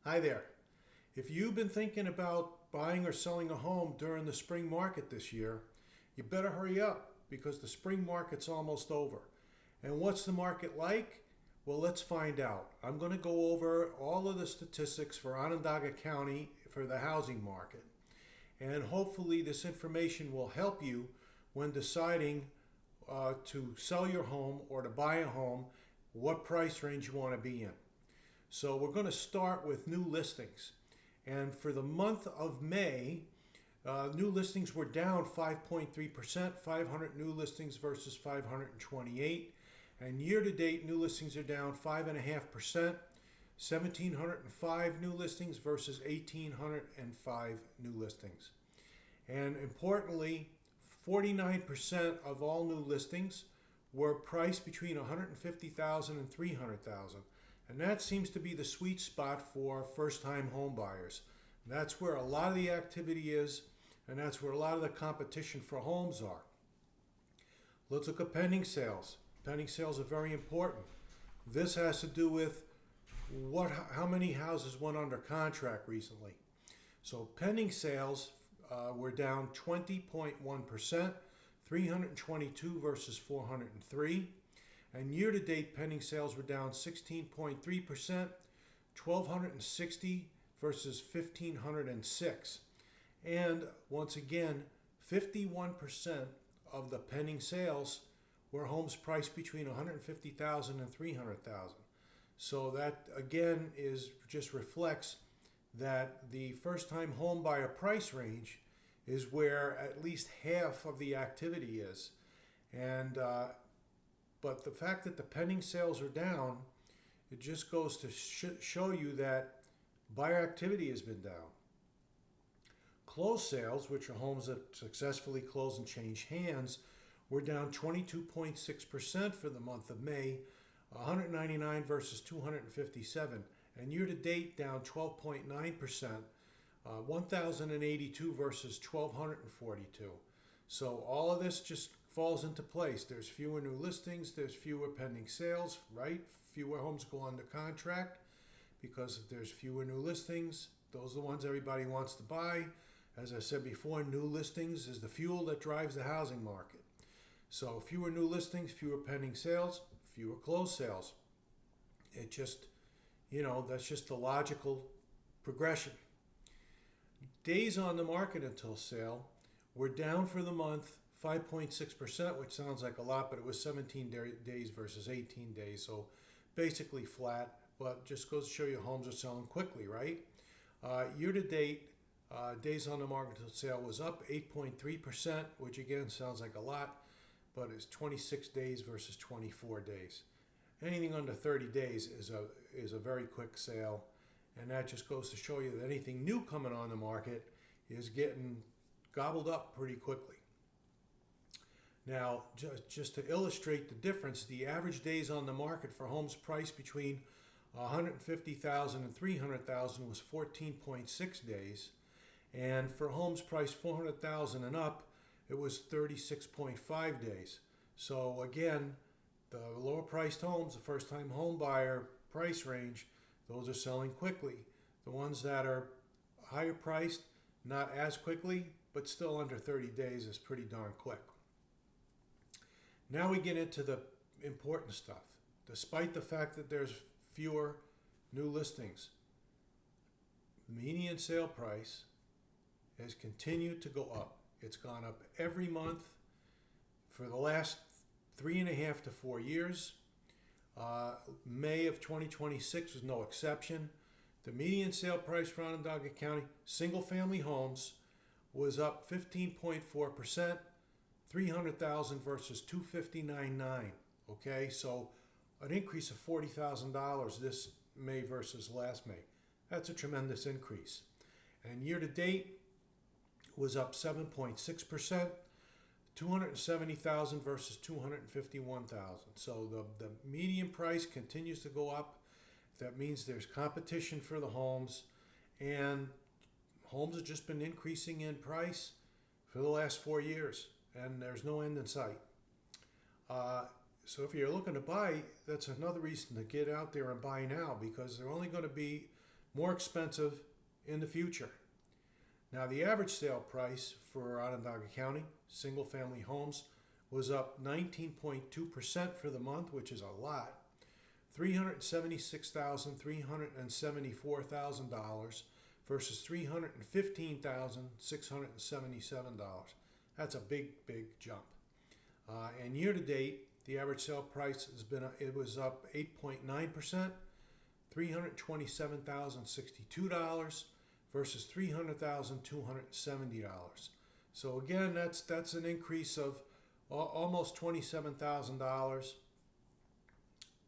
Hi there. If you've been thinking about buying or selling a home during the spring market this year, you better hurry up because the spring market's almost over. And what's the market like? Well, let's find out. I'm going to go over all of the statistics for Onondaga County for the housing market. And hopefully, this information will help you when deciding to sell your home or to buy a home, what price range you want to be in. So we're going to start with new listings. And for the month of May, new listings were down 5.3%, 500 new listings versus 528. And year to date, new listings are down 5.5%, 1,705 new listings versus 1,805 new listings. And importantly, 49% of all new listings were priced between 150,000 and 300,000. And that seems to be the sweet spot for first-time home buyers. That's where a lot of the activity is, and that's where a lot of the competition for homes are. Let's look at pending sales. Pending sales are very important. This has to do with how many houses went under contract recently. So pending sales were down 20.1%, 322 versus 403. And year-to-date pending sales were down 16.3%, 1,260 versus 1,506. And once again, 51% of the pending sales were homes priced between 150,000 and 300,000. So that again just reflects that the first-time home buyer price range is where at least half of the activity is. And but the fact that the pending sales are down, it just goes to show you that buyer activity has been down. Closed sales, which are homes that successfully close and change hands, were down 22.6% for the month of May, 199 versus 257. And year to date, down 12.9%, 1,082 versus 1,242. So all of this just falls into place. There's fewer new listings, there's fewer pending sales, right? Fewer homes go under contract because if there's fewer new listings, those are the ones everybody wants to buy. As I said before, new listings is the fuel that drives the housing market. So fewer new listings, fewer pending sales, fewer closed sales. It just, that's just a logical progression. Days on the market until sale were down for the month 5.6%, which sounds like a lot, but it was 17 days versus 18 days. So basically flat, but just goes to show you homes are selling quickly, right? Year to date, days on the market until sale was up 8.3%, which again sounds like a lot, but it's 26 days versus 24 days. Anything under 30 days is a very quick sale, and that just goes to show you that anything new coming on the market is getting gobbled up pretty quickly. Now, just to illustrate the difference, the average days on the market for homes priced between 150,000 and 300,000 was 14.6 days, and for homes priced 400,000 and up, it was 36.5 days. So again, the lower priced homes, the first time home buyer price range, those are selling quickly. The ones that are higher priced, not as quickly, but still under 30 days is pretty darn quick. Now we get into the important stuff. Despite the fact that there's fewer new listings, the median sale price has continued to go up. It's gone up every month for the last 3.5 to 4 years. May of 2026 was no exception. The median sale price for Onondaga County single family homes was up 15.4%, 300,000 versus 259.9. Okay, so an increase of $40,000 this May versus last May. That's a tremendous increase. And year to date was up 7.6%, 270,000 versus 251,000. So the median price continues to go up. That means there's competition for the homes, and homes have just been increasing in price for the last 4 years, and there's no end in sight. So if you're looking to buy, that's another reason to get out there and buy now, because they're only going to be more expensive in the future. Now, the average sale price for Onondaga County single family homes was up 19.2% for the month, which is a lot. $374,000 versus $315,677. That's a big, big jump. And year to date, the average sale price was up 8.9%, $327,062 versus $300,270. So again, that's an increase of almost $27,000,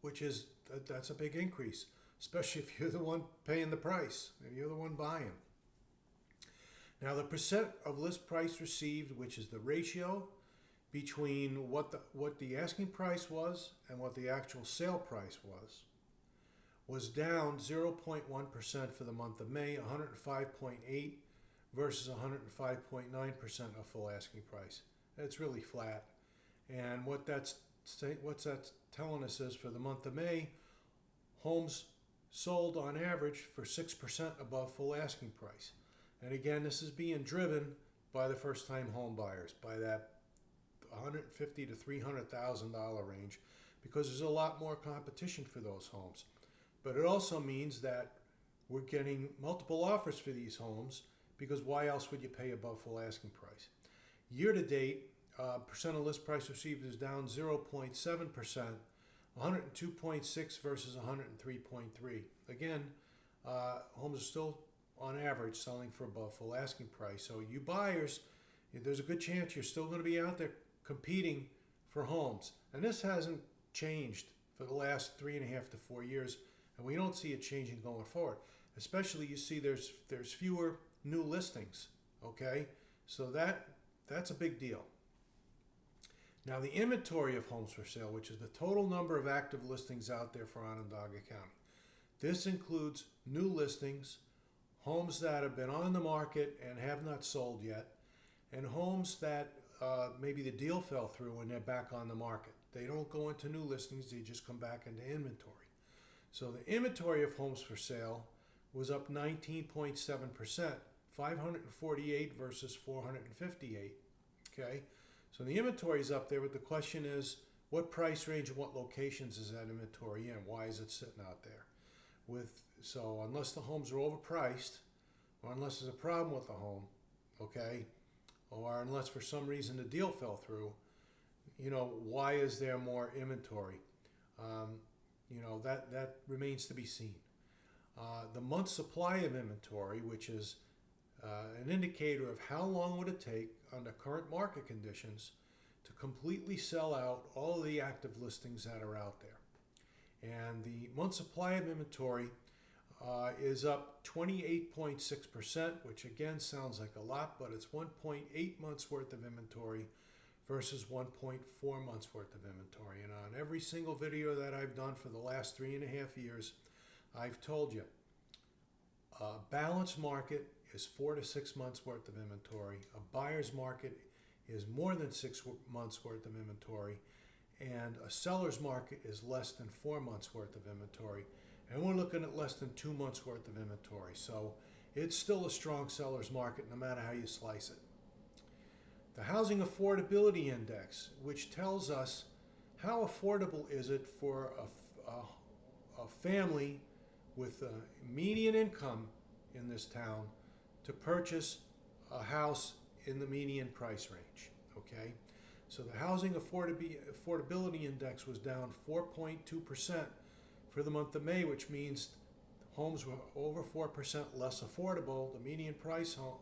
which is that's a big increase, especially if you're the one paying the price, if you're the one buying. Now, the percent of list price received, which is the ratio between what the asking price was and what the actual sale price was down 0.1% for the month of May, 105.8 versus 105.9% of full asking price. That's really flat. And what's that telling us is for the month of May, homes sold on average for 6% above full asking price. And again, this is being driven by the first-time home buyers, by that $150,000 to $300,000 range, because there's a lot more competition for those homes. But it also means that we're getting multiple offers for these homes, because why else would you pay above full asking price? Year to date, percent of list price received is down 0.7%, 102.6 versus 103.3. Again, homes are still on average selling for above full asking price. So you buyers, there's a good chance you're still going to be out there competing for homes. And this hasn't changed for the last 3.5 to 4 years, and we don't see it changing going forward. Especially you see there's fewer new listings, okay? So that's a big deal. Now, the inventory of homes for sale, which is the total number of active listings out there for Onondaga County. This includes new listings, homes that have been on the market and have not sold yet, and homes that maybe the deal fell through and they're back on the market. They don't go into new listings, they just come back into inventory. So the inventory of homes for sale was up 19.7%, 548 versus 458, okay? So the inventory is up there, but the question is, what price range and what locations is that inventory in? Why is it sitting out there? So unless the homes are overpriced, or unless there's a problem with the home, okay, or unless for some reason the deal fell through, why is there more inventory? That remains to be seen. The month supply of inventory, which is an indicator of how long would it take under current market conditions to completely sell out all of the active listings that are out there. And the month supply of inventory is up 28.6%, which again sounds like a lot, but it's 1.8 months worth of inventory versus 1.4 months worth of inventory. And on every single video that I've done for the last 3.5 years, I've told you, a balanced market is 4 to 6 months worth of inventory. A buyer's market is more than 6 months worth of inventory. And a seller's market is less than 4 months worth of inventory. And we're looking at less than 2 months worth of inventory. So it's still a strong seller's market no matter how you slice it. The Housing Affordability Index, which tells us how affordable is it for a family with a median income in this town to purchase a house in the median price range, okay? So the Housing Affordability Index was down 4.2% for the month of May, which means homes were over 4% less affordable. The median price home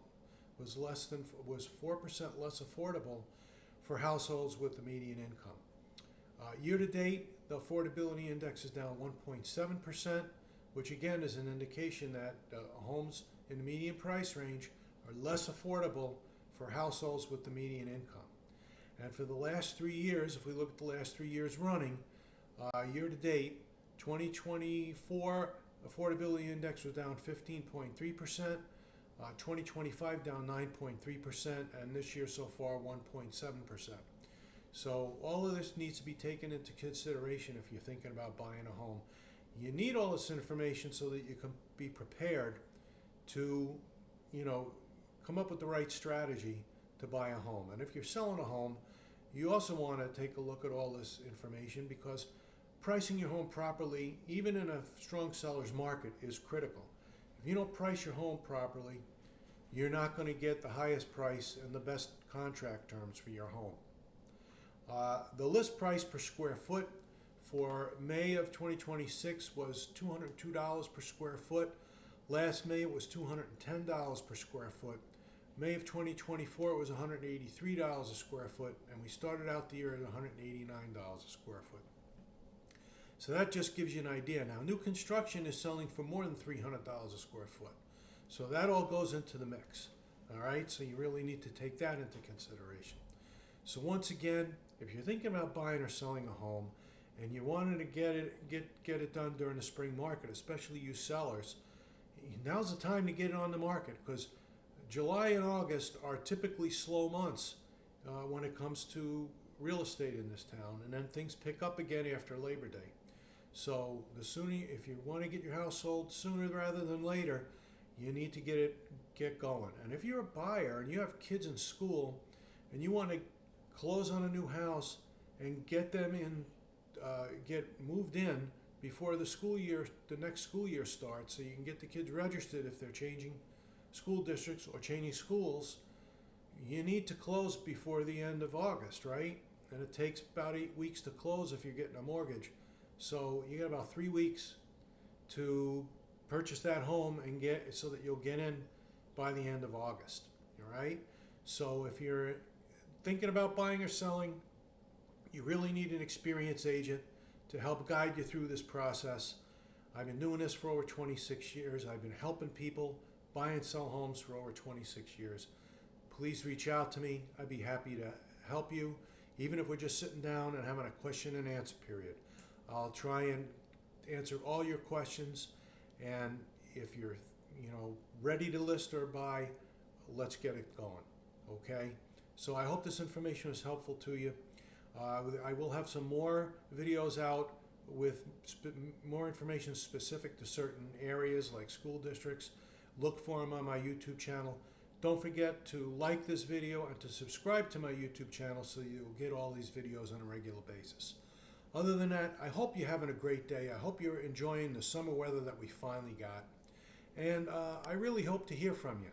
was 4% less affordable for households with the median income. Year to date, the affordability index is down 1.7%, which again is an indication that homes in the median price range are less affordable for households with the median income. And for the last 3 years, if we look at the last 3 years running, year to date, 2024 affordability index was down 15.3%, 2025 down 9.3%, and this year so far 1.7%. So all of this needs to be taken into consideration if you're thinking about buying a home. You need all this information so that you can be prepared to, you know, come up with the right strategy to buy a home. And if you're selling a home, you also want to take a look at all this information, because pricing your home properly, even in a strong seller's market, is critical. If you don't price your home properly, you're not going to get the highest price and the best contract terms for your home. The list price per square foot for May of 2026 was $202 per square foot. Last May it was $210 per square foot. May of 2024 it was $183 a square foot, and we started out the year at $189 a square foot. So that just gives you an idea. Now, new construction is selling for more than $300 a square foot. So that all goes into the mix. All right, so you really need to take that into consideration. So once again, if you're thinking about buying or selling a home and you wanted to get it done during the spring market, especially you sellers, now's the time to get it on the market, because July and August are typically slow months when it comes to real estate in this town, and then things pick up again after Labor Day. So the sooner, if you want to get your house sold sooner rather than later, you need to get going. And if you're a buyer and you have kids in school and you want to close on a new house and get them in, get moved in before the next school year starts, so you can get the kids registered if they're changing school districts or changing schools, you need to close before the end of August, right? And it takes about 8 weeks to close if you're getting a mortgage. So you got about 3 weeks to purchase that home and get so that you'll get in by the end of August. All right. So if you're thinking about buying or selling, you really need an experienced agent to help guide you through this process. I've been doing this for over 26 years. I've been helping people buy and sell homes for over 26 years. Please reach out to me. I'd be happy to help you, even if we're just sitting down and having a question and answer period. I'll try and answer all your questions, and if you're ready to list or buy, let's get it going. Okay? So I hope this information was helpful to you. I will have some more videos out with more information specific to certain areas like school districts. Look for them on my YouTube channel. Don't forget to like this video and to subscribe to my YouTube channel so you'll get all these videos on a regular basis. Other than that, I hope you're having a great day. I hope you're enjoying the summer weather that we finally got. And I really hope to hear from you.